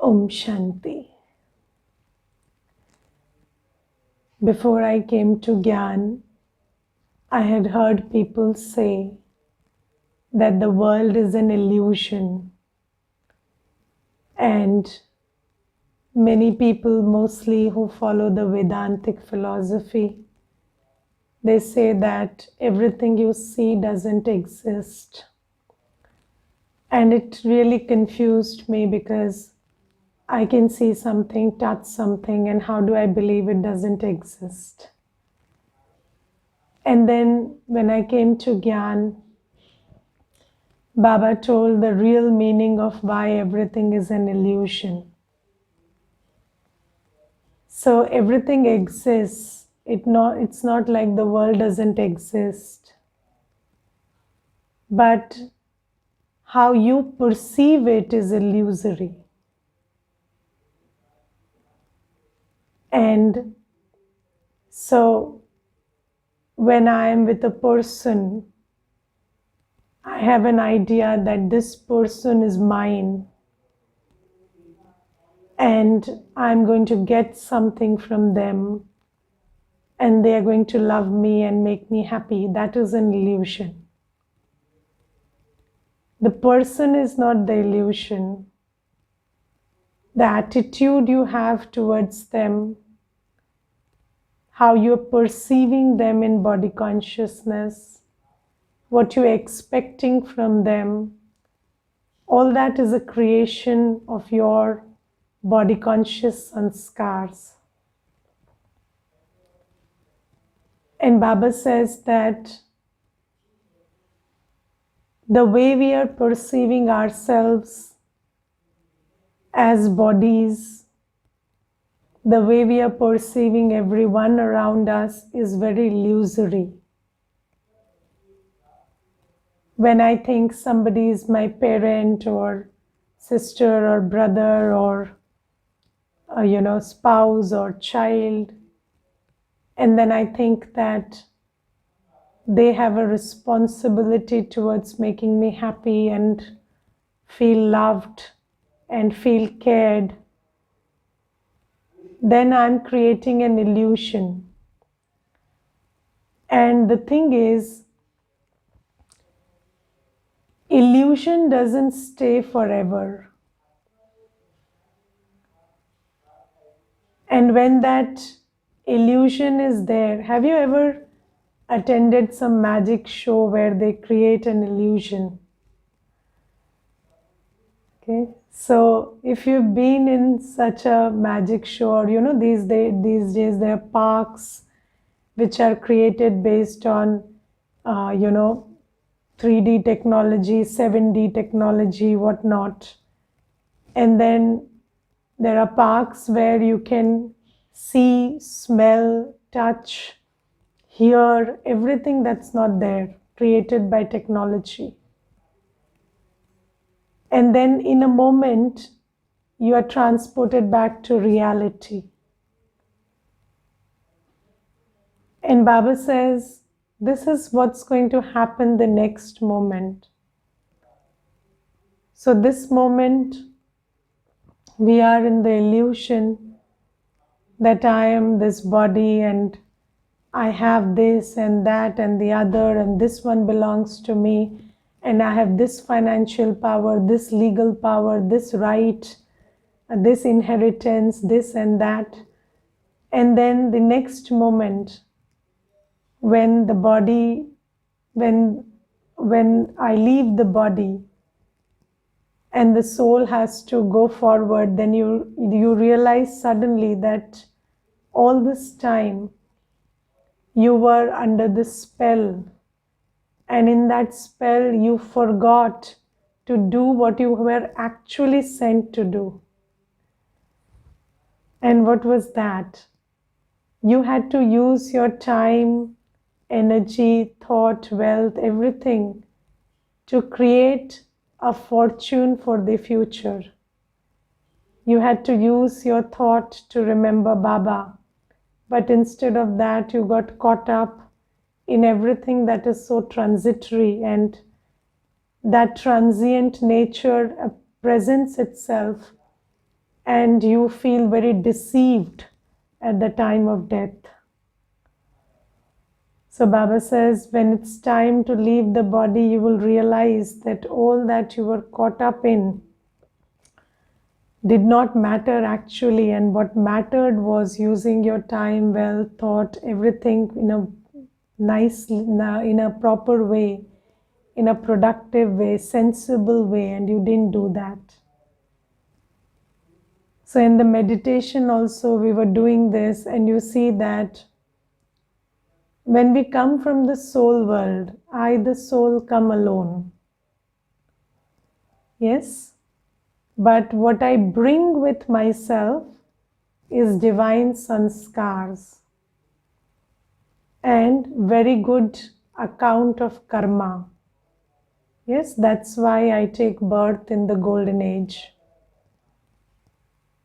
Om Shanti. Before I came to Gyan, I had heard people say that the world is an illusion, and many people, mostly who follow the Vedantic philosophy, they say that everything you see doesn't exist. And it really confused me because I can see something, touch something, and how do I believe it doesn't exist? And then when I came to Gyan, Baba told the real meaning of why everything is an illusion. So everything exists. It's not like the world doesn't exist. But how you perceive it is illusory. And so when I am with a person, I have an idea that this person is mine and I'm going to get something from them and they are going to love me and make me happy. That is an illusion. The person is not the illusion. The attitude you have towards them, how you're perceiving them in body consciousness, what you're expecting from them, all that is a creation of your body conscious sanskars. And Baba says that the way we are perceiving ourselves as bodies, the way we are perceiving everyone around us is very illusory. When I think somebody is my parent or sister or brother or spouse or child, and then I think that they have a responsibility towards making me happy and feel loved and feel cared, then I'm creating an illusion. And the thing is, illusion doesn't stay forever. And when that illusion is there, have you ever attended some magic show where they create an illusion? Okay, so if you've been in such a magic show, or these days there are parks which are created based on 3D technology, 7D technology, whatnot. And then there are parks where you can see, smell, touch, hear, everything that's not there, created by technology. And then in a moment, you are transported back to reality. And Baba says, this is what's going to happen the next moment. So this moment, we are in the illusion that I am this body and I have this and that and the other and this one belongs to me and I have this financial power, this legal power, this right, this inheritance, this and that. And then the next moment, when the body, when I leave the body and the soul has to go forward, then you realize suddenly that all this time you were under the spell, and in that spell you forgot to do what you were actually sent to do. And what was that? You had to use your time, energy, thought, wealth, everything to create a fortune for the future. You had to use your thought to remember Baba, but instead of that you got caught up in everything that is so transitory, and that transient nature presents itself and you feel very deceived at the time of death. So Baba says, when it's time to leave the body, you will realize that all that you were caught up in did not matter actually, and what mattered was using your time well, thought everything in a nice, in a proper way, in a productive way, sensible way, and you didn't do that. So in the meditation also we were doing this, and you see that when we come from the soul world, I, the soul, come alone. Yes? But what I bring with myself is divine sanskars and very good account of karma. Yes, that's why I take birth in the golden age.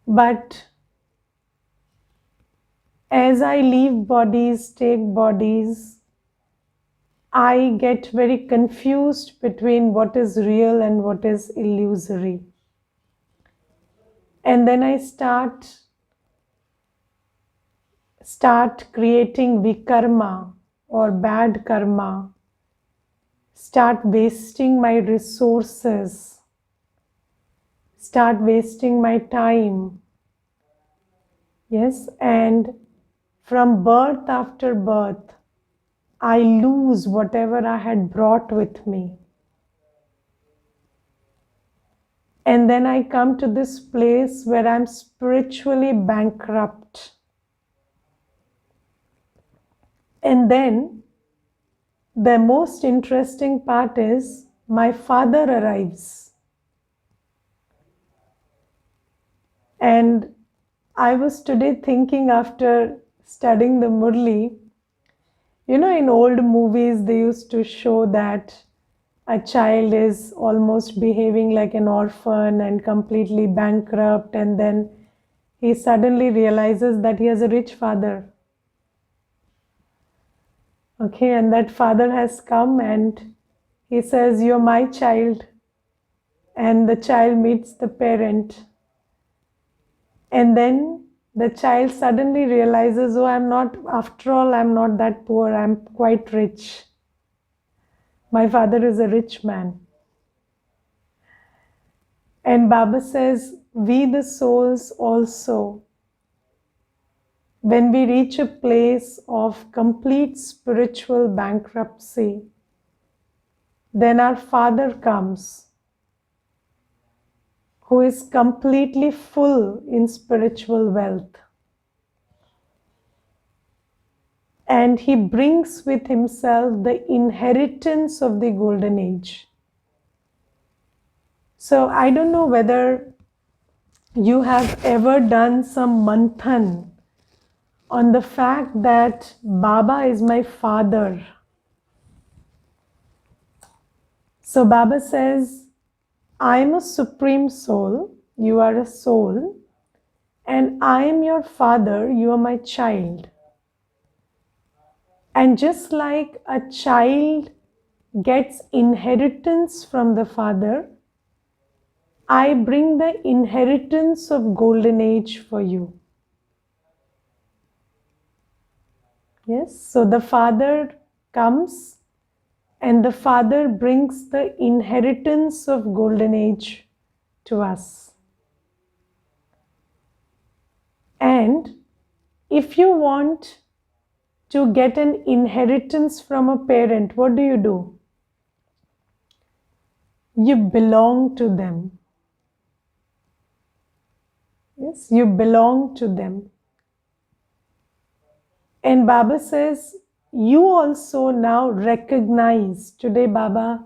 But as I leave bodies, take bodies, I get very confused between what is real and what is illusory. And then I start creating vikarma or bad karma, start wasting my resources, start wasting my time. Yes, and from birth after birth, I lose whatever I had brought with me. And then I come to this place where I'm spiritually bankrupt. And then the most interesting part is my father arrives. And I was today thinking after studying the Murli, you know, in old movies they used to show that a child is almost behaving like an orphan and completely bankrupt, and then he suddenly realizes that he has a rich father. Okay, and that father has come and he says, "You're my child." And the child meets the parent. And then the child suddenly realizes, oh, after all, I'm not that poor, I'm quite rich. My father is a rich man. And Baba says, we the souls also, when we reach a place of complete spiritual bankruptcy, then our Father comes, who is completely full in spiritual wealth. And he brings with himself the inheritance of the golden age. So I don't know whether you have ever done some manthan on the fact that Baba is my father. So Baba says, I am a supreme soul, you are a soul, and I am your father, you are my child. And just like a child gets inheritance from the father, I bring the inheritance of golden age for you. Yes, so the father comes and the father brings the inheritance of golden age to us. And if you want to get an inheritance from a parent, what do? You belong to them. Yes, you belong to them. And Baba says, you also now recognize. Today Baba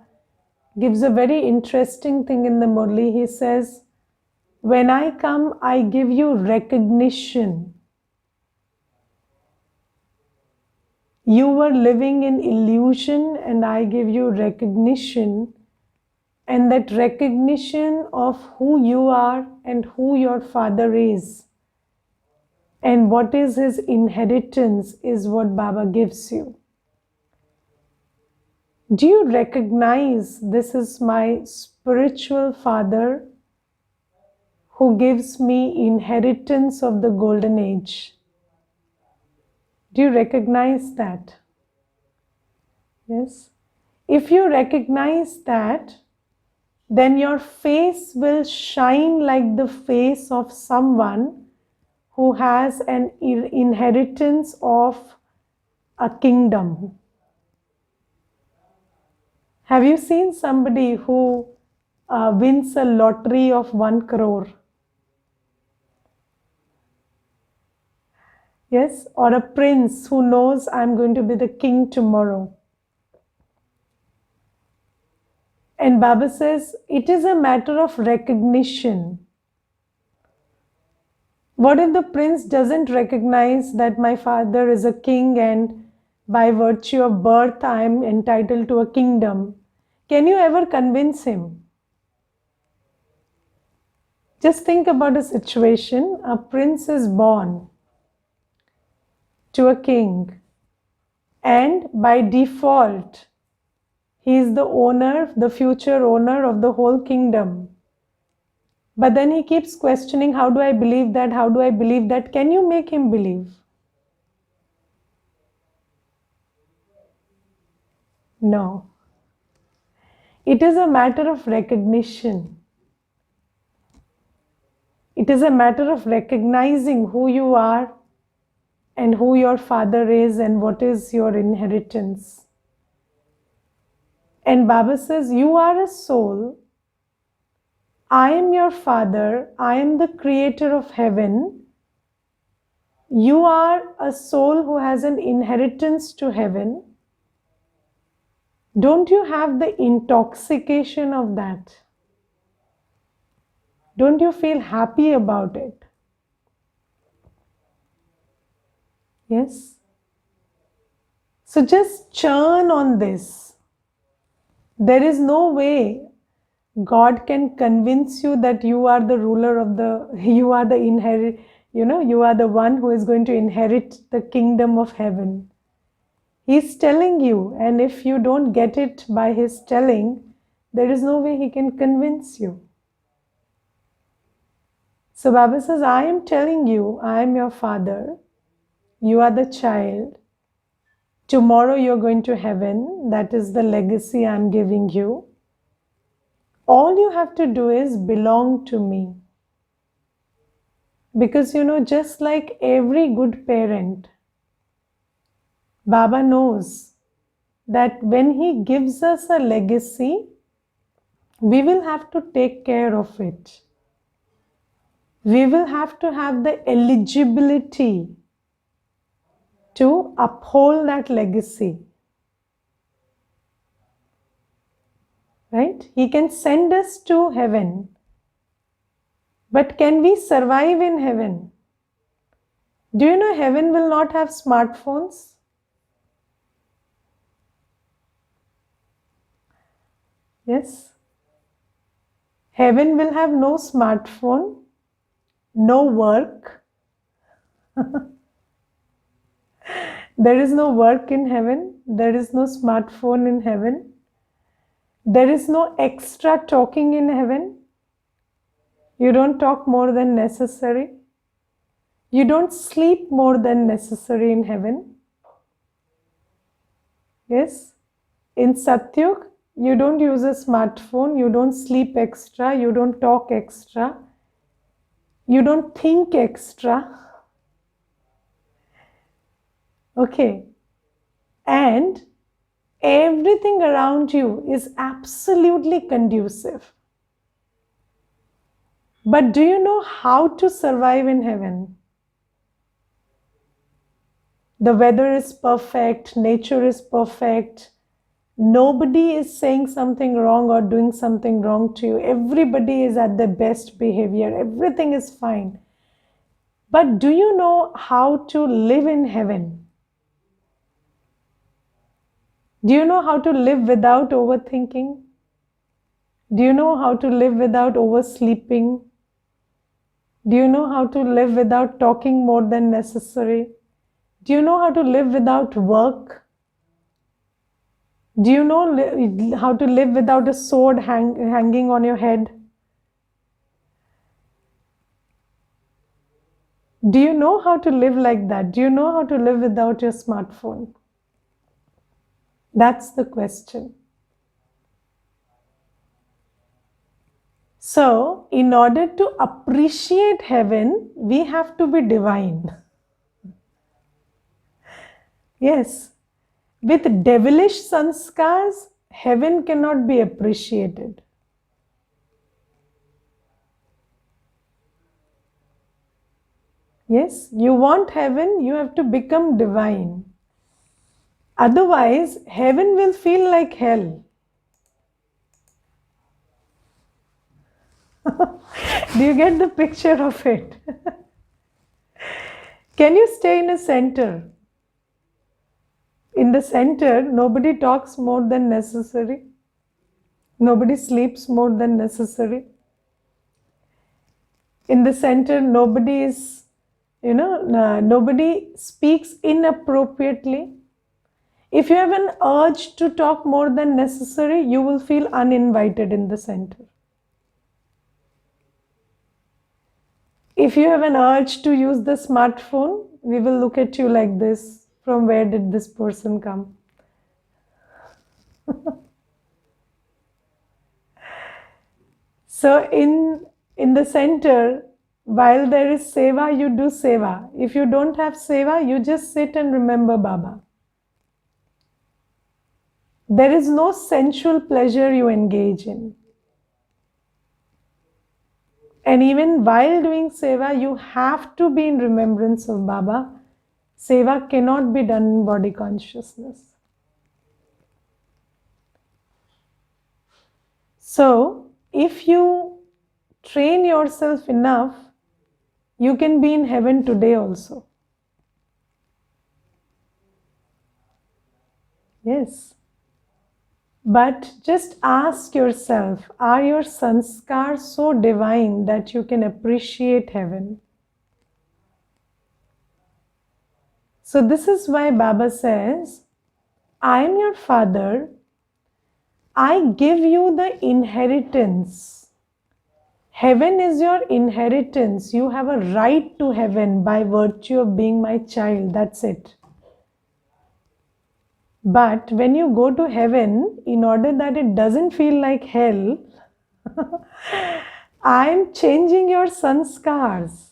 gives a very interesting thing in the Murli. He says, when I come, I give you recognition. You were living in illusion and I give you recognition. And that recognition of who you are and who your father is and what is his inheritance is what Baba gives you. Do you recognize this is my spiritual father who gives me inheritance of the golden age. Do you recognize that? Yes. If you recognize that, then your face will shine like the face of someone who has an inheritance of a kingdom. Have you seen somebody who wins a lottery of 1 crore? Yes, or a prince who knows I'm going to be the king tomorrow. And Baba says it is a matter of recognition. What if the prince doesn't recognize that my father is a king and by virtue of birth I am entitled to a kingdom? Can you ever convince him? Just think about a situation. A prince is born to a king, and by default, he is the owner, the future owner of the whole kingdom. But then he keeps questioning, how do I believe that? How do I believe that? Can you make him believe? No. It is a matter of recognition. It is a matter of recognizing who you are and who your father is and what is your inheritance. And Baba says, you are a soul. I am your father. I am the creator of heaven. You are a soul who has an inheritance to heaven. Don't you have the intoxication of that? Don't you feel happy about it? Yes? So just churn on this. There is no way God can convince you that you are the ruler of you are the you are the one who is going to inherit the kingdom of heaven. He's telling you, and if you don't get it by his telling, there is no way he can convince you. So Baba says, I am telling you, I am your father. You are the child. Tomorrow you're going to heaven. That is the legacy I'm giving you. All you have to do is belong to me. Because just like every good parent, Baba knows that when he gives us a legacy, we will have to take care of it. We will have to have the eligibility to uphold that legacy. Right? He can send us to heaven. But can we survive in heaven? Do you know heaven will not have smartphones? Yes. Heaven will have no smartphone, no work. There is no work in heaven. There is no smartphone in heaven. There is no extra talking in heaven. You don't talk more than necessary. You don't sleep more than necessary in heaven. Yes. In Satyug, you don't use a smartphone. You don't sleep extra. You don't talk extra. You don't think extra. Okay. And everything around you is absolutely conducive. But do you know how to survive in heaven? The weather is perfect, nature is perfect. Nobody is saying something wrong or doing something wrong to you. Everybody is at their best behavior. Everything is fine. But do you know how to live in heaven? Do you know how to live without overthinking? Do you know how to live without oversleeping? Do you know how to live without talking more than necessary? Do you know how to live without work? Do you know how to live without a sword hanging on your head? Do you know how to live like that? Do you know how to live without your smartphone? That's the question. So, in order to appreciate heaven, we have to be divine. Yes. With devilish sanskars, heaven cannot be appreciated. Yes, you want heaven, you have to become divine. Otherwise, heaven will feel like hell. Do you get the picture of it? Can you stay in a center? In the center, nobody talks more than necessary. Nobody sleeps more than necessary. In the center, nobody is, nobody speaks inappropriately. If you have an urge to talk more than necessary, you will feel uninvited in the center. If you have an urge to use the smartphone, we will look at you like this. From where did this person come? So in the center, while there is seva, you do seva. If you don't have seva, you just sit and remember Baba. There is no sensual pleasure you engage in. And even while doing seva, you have to be in remembrance of Baba. Seva cannot be done in body consciousness. So, if you train yourself enough, you can be in heaven today also. Yes. But just ask yourself, are your sanskars so divine that you can appreciate heaven? So this is why Baba says, I am your father. I give you the inheritance. Heaven is your inheritance. You have a right to heaven by virtue of being my child. That's it. But when you go to heaven, in order that it doesn't feel like hell, I'm changing your sanskars.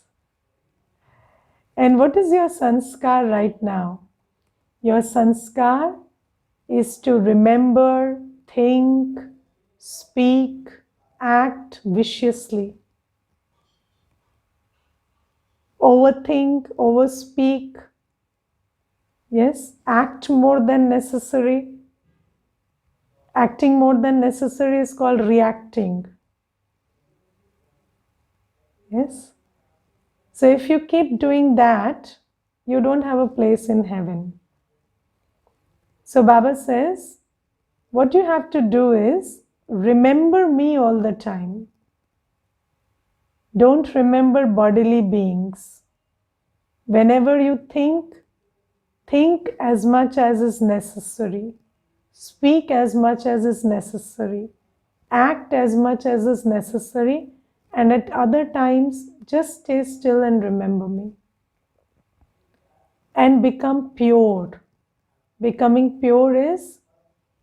And what is your sanskar right now? Your sanskar is to remember, think, speak, act viciously. Overthink, overspeak. Yes, act more than necessary. Acting more than necessary is called reacting. Yes. So if you keep doing that, you don't have a place in heaven. So Baba says, what you have to do is remember me all the time. Don't remember bodily beings. Whenever you think as much as is necessary. Speak as much as is necessary. Act as much as is necessary. And at other times, just stay still and remember me. And become pure. Becoming pure is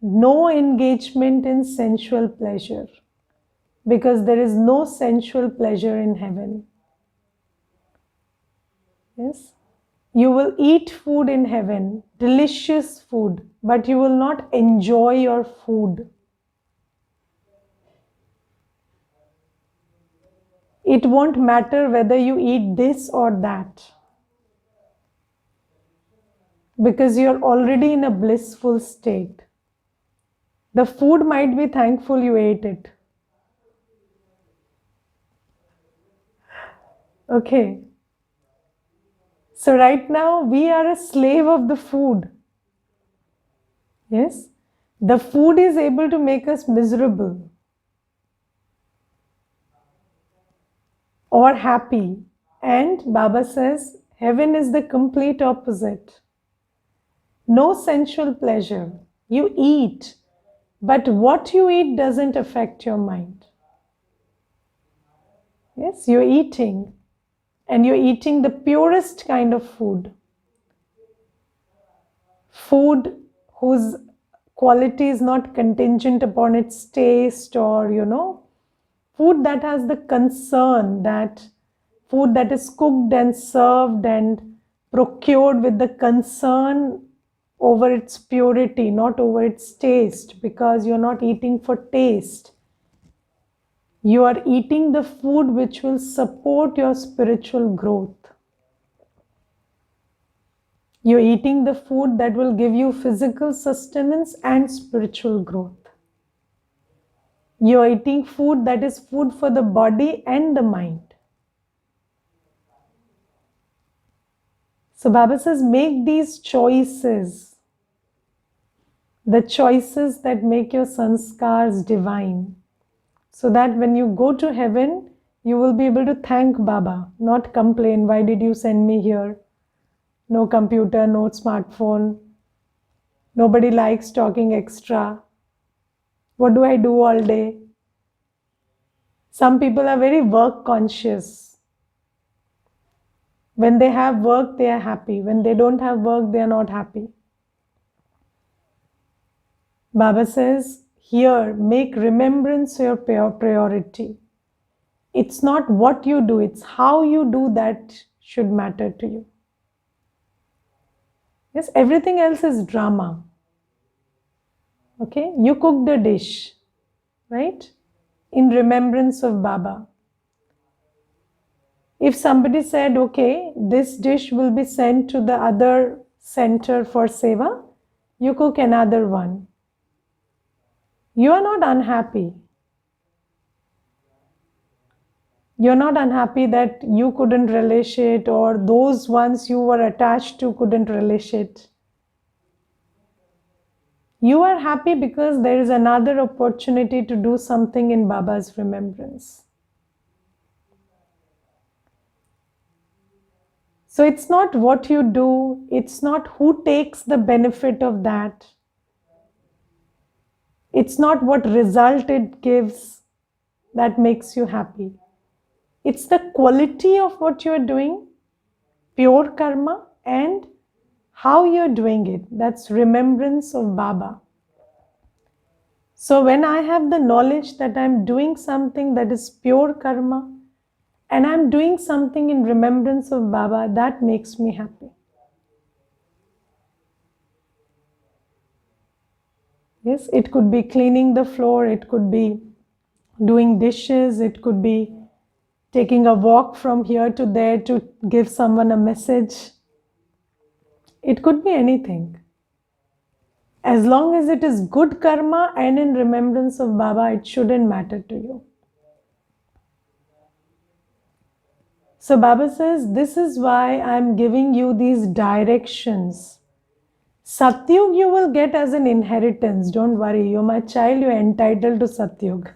no engagement in sensual pleasure. Because there is no sensual pleasure in heaven. Yes? You will eat food in heaven, delicious food, but you will not enjoy your food. It won't matter whether you eat this or that, because you're already in a blissful state. The food might be thankful you ate it. Okay. So right now we are a slave of the food. Yes? The food is able to make us miserable or happy. And Baba says, heaven is the complete opposite. No sensual pleasure. You eat, but what you eat doesn't affect your mind. Yes, you're eating. and you're eating the purest kind of food. Food whose quality is not contingent upon its taste, or food that has the concern, that food that is cooked and served and procured with the concern over its purity, not over its taste, because you're not eating for taste. You are eating the food which will support your spiritual growth. You're eating the food that will give you physical sustenance and spiritual growth. You're eating food that is food for the body and the mind. So Baba says, make these choices, the choices that make your sanskars divine, so that when you go to heaven, you will be able to thank Baba, not complain, why did you send me here? No computer, no smartphone, nobody likes talking extra. What do I do all day? Some people are very work conscious. When they have work, they are happy. When they don't have work, they are not happy. Baba says, here, make remembrance your priority. It's not what you do, it's how you do that should matter to you. Yes, everything else is drama. Okay, you cooked a dish, right? In remembrance of Baba. If somebody said, okay, this dish will be sent to the other center for seva, you cook another one. You are not unhappy. You're not unhappy that you couldn't relish it, or those ones you were attached to couldn't relish it. You are happy because there is another opportunity to do something in Baba's remembrance. So it's not what you do, it's not who takes the benefit of that. It's not what result it gives that makes you happy. It's the quality of what you're doing, pure karma, and how you're doing it. That's remembrance of Baba. So when I have the knowledge that I'm doing something that is pure karma, and I'm doing something in remembrance of Baba, that makes me happy. Yes, it could be cleaning the floor, it could be doing dishes, it could be taking a walk from here to there to give someone a message. It could be anything. As long as it is good karma and in remembrance of Baba, it shouldn't matter to you. So Baba says, this is why I'm giving you these directions. Satyug you will get as an inheritance. Don't worry, you're my child, you're entitled to Satyug.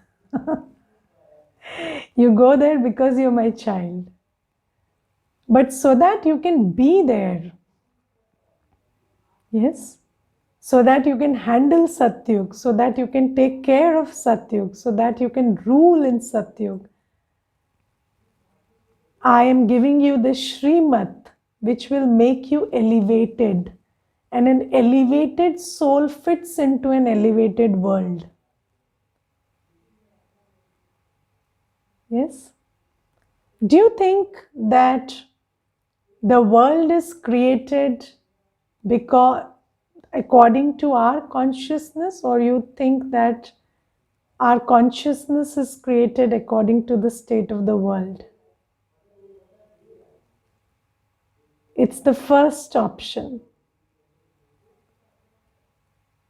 You go there because you're my child. But so that you can be there. Yes? So that you can handle Satyug, so that you can take care of Satyug, so that you can rule in Satyug. I am giving you the Shrimat, which will make you elevated. And an elevated soul fits into an elevated world. Yes? Do you think that the world is created because according to our consciousness, or you think that our consciousness is created according to the state of the world? It's the first option.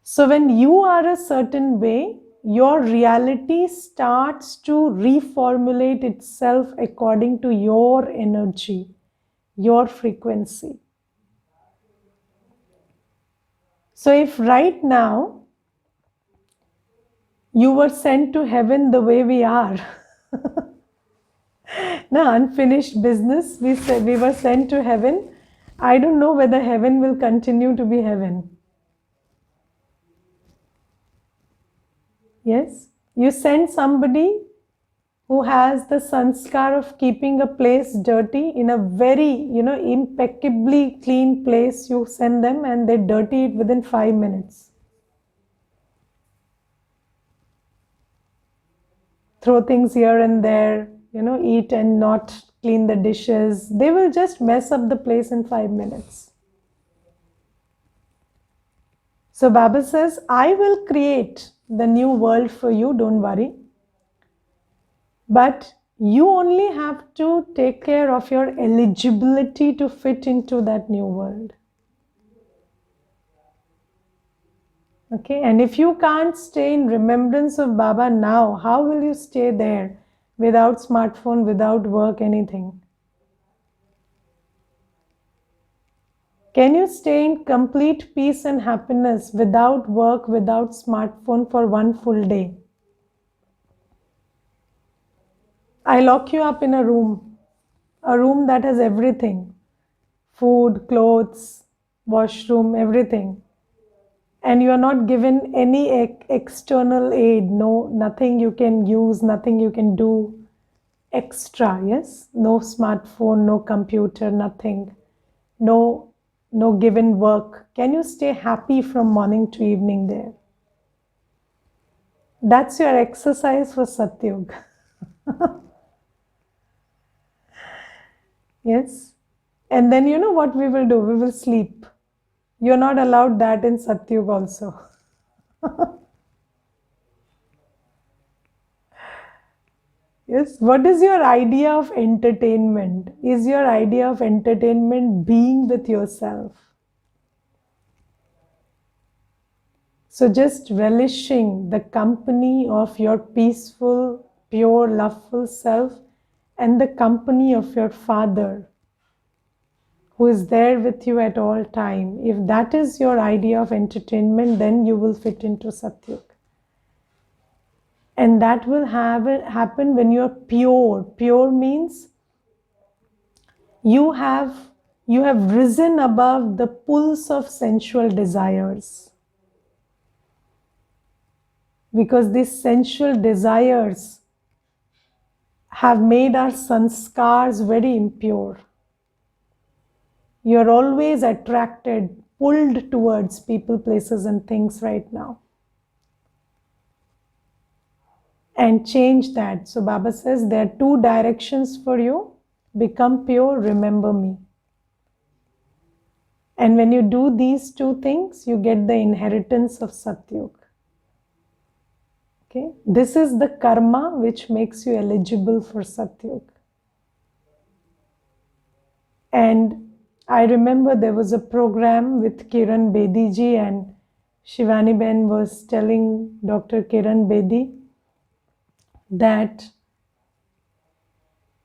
So when you are a certain way, your reality starts to reformulate itself according to your energy, your frequency. So if right now you were sent to heaven the way we are, no, unfinished business, we were sent to heaven. I don't know whether heaven will continue to be heaven. Yes, you send somebody who has the sanskar of keeping a place dirty in a very, impeccably clean place. You send them and they dirty it within 5 minutes. Throw things here and there, eat and not clean the dishes. They will just mess up the place in 5 minutes. So Baba says, I will create the new world for you, don't worry. But you only have to take care of your eligibility to fit into that new world. Okay, and if you can't stay in remembrance of Baba now, how will you stay there without smartphone, without work, anything? Can you stay in complete peace and happiness without work, without smartphone for one full day? I lock you up in a room that has everything: food, clothes, washroom, everything. And you are not given any external aid, nothing you can use, nothing you can do extra, yes? No smartphone, no computer, nothing. No given work. Can you stay happy from morning to evening there? That's your exercise for Satyug. Yes? And then you know what we will do? We will sleep. You're not allowed that in Satyug also. Yes? What is your idea of entertainment? Is your idea of entertainment being with yourself? So just relishing the company of your peaceful, pure, loveful self and the company of your Father who is there with you at all time. If that is your idea of entertainment, then you will fit into Satyug. And that will happen when you're pure. Pure means you have risen above the pulse of sensual desires. Because these sensual desires have made our sanskars very impure. You're always attracted, pulled towards people, places, and things right now. And change that. So Baba says there are two directions for you. Become pure, remember me. And when you do these two things, you get the inheritance of Satyug. Okay? This is the karma which makes you eligible for Satyug. And I remember there was a program with Kiran Bedi ji, and Shivani Ben was telling Dr. Kiran Bedi that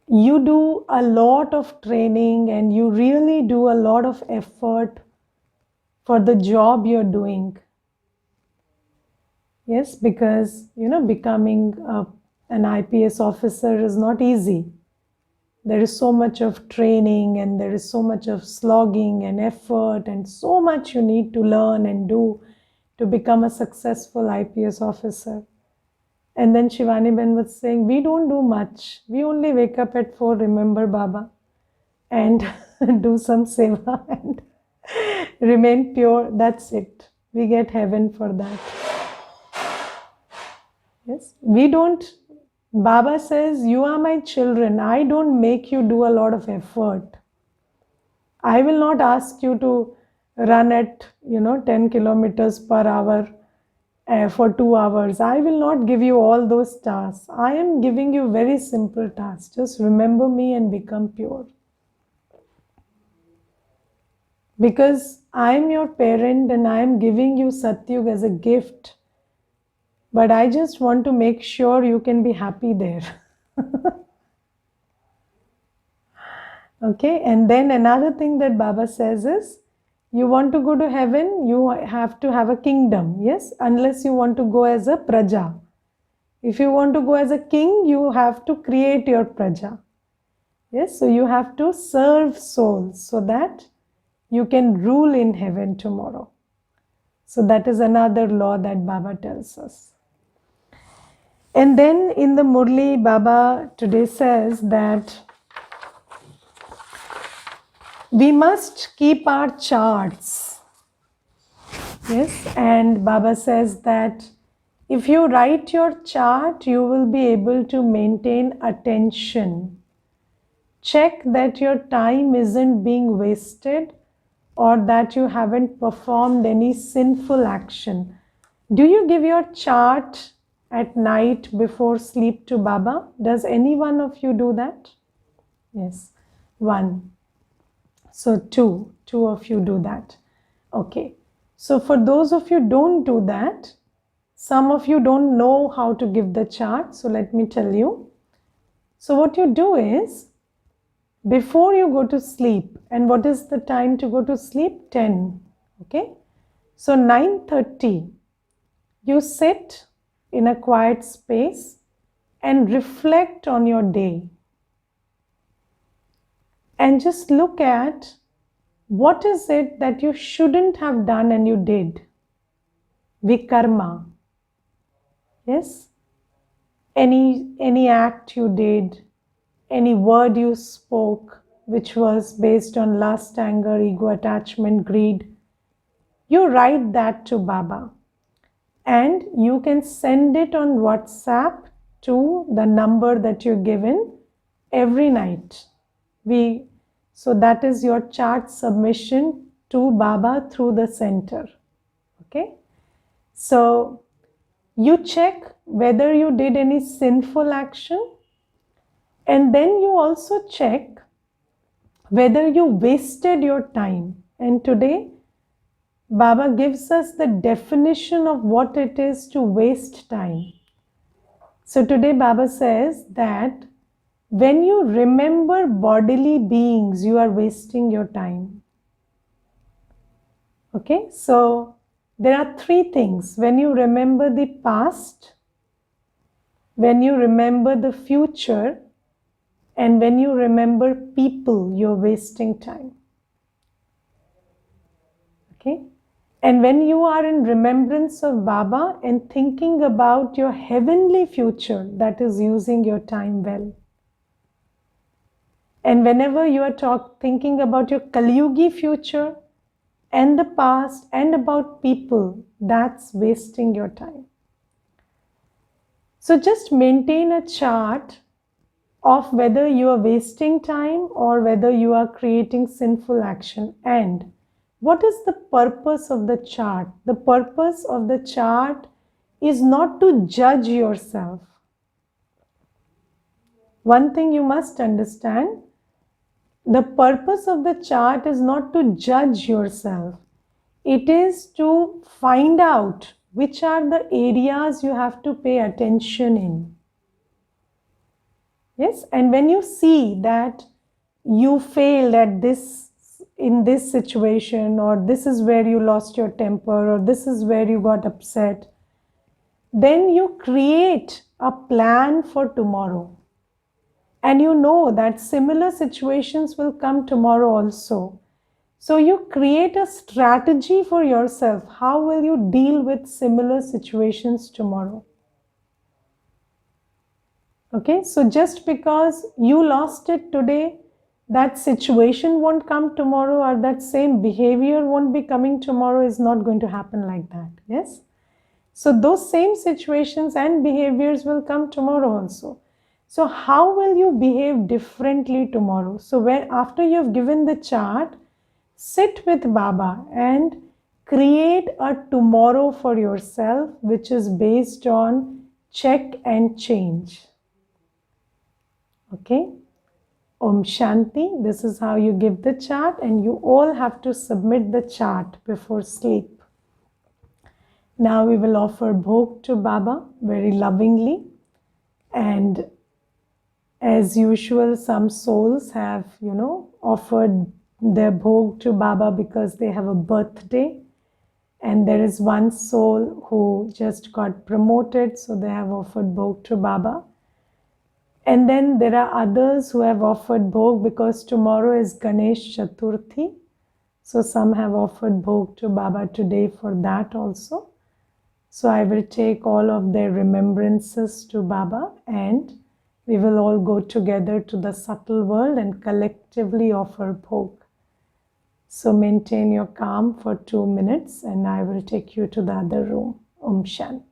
you do a lot of training and you really do a lot of effort for the job you're doing. Yes, because becoming an IPS officer is not easy. There is so much of training and there is so much of slogging and effort and so much you need to learn and do to become a successful IPS officer. And then Shivani Ben was saying, we don't do much. We only wake up at 4, remember Baba, and do some seva and remain pure. That's it. We get heaven for that. Yes, we don't. Baba says, you are my children. I don't make you do a lot of effort. I will not ask you to run at 10 kilometers per hour for 2 hours. I will not give you all those tasks. I am giving you very simple tasks. Just remember me and become pure. Because I am your parent and I am giving you Satyug as a gift. But I just want to make sure you can be happy there. Okay, and then another thing that Baba says is, you want to go to heaven, you have to have a kingdom, yes? Unless you want to go as a praja. If you want to go as a king, you have to create your praja. Yes, so you have to serve souls so that you can rule in heaven tomorrow. So that is another law that Baba tells us. And then in the Murli, Baba today says that we must keep our charts. Yes, and Baba says that if you write your chart, you will be able to maintain attention. Check that your time isn't being wasted or that you haven't performed any sinful action. Do you give your chart at night before sleep to Baba? Does any one of you do that? Yes, one. So two of you do that. Okay. So for those of you don't do that, some of you don't know how to give the chart. So let me tell you. So what you do is, before you go to sleep, and what is the time to go to sleep? 10. Okay. So 9:30, you sit in a quiet space and reflect on your day. And just look at what is it that you shouldn't have done and you did. Vikarma. Yes? Any act you did, any word you spoke, which was based on lust, anger, ego, attachment, greed, you write that to Baba. And you can send it on WhatsApp to the number that you're given every night. So that is your chart submission to Baba through the center. Okay? So you check whether you did any sinful action, and then you also check whether you wasted your time. And today Baba gives us the definition of what it is to waste time. So today Baba says that when you remember bodily beings, you are wasting your time. Okay, so there are three things. When you remember the past, when you remember the future, and when you remember people, you're wasting time. Okay, and when you are in remembrance of Baba and thinking about your heavenly future, that is using your time well. And whenever you are thinking about your Kaliyugi future and the past and about people, that's wasting your time. So just maintain a chart of whether you are wasting time or whether you are creating sinful action. And what is the purpose of the chart? The purpose of the chart is not to judge yourself. One thing you must understand, the purpose of the chart is not to judge yourself. It is to find out which are the areas you have to pay attention in. Yes, and when you see that you failed at this, in this situation, or this is where you lost your temper, or this is where you got upset, then you create a plan for tomorrow. And you know that similar situations will come tomorrow also. So you create a strategy for yourself. How will you deal with similar situations tomorrow? Okay, so just because you lost it today, that situation won't come tomorrow, or that same behavior won't be coming tomorrow, is not going to happen like that. Yes? So those same situations and behaviors will come tomorrow also. So how will you behave differently tomorrow? So after you've given the chart, sit with Baba and create a tomorrow for yourself, which is based on check and change. Okay? Om Shanti. This is how you give the chart, and you all have to submit the chart before sleep. Now we will offer bhog to Baba very lovingly, and as usual, some souls have, offered their bhog to Baba because they have a birthday, and there is one soul who just got promoted, so they have offered bhog to Baba. And then there are others who have offered bhog because tomorrow is Ganesh Chaturthi, so some have offered bhog to Baba today for that also. So I will take all of their remembrances to Baba, and we will all go together to the subtle world and collectively offer bhog. So maintain your calm for 2 minutes and I will take you to the other room. Om Shanti.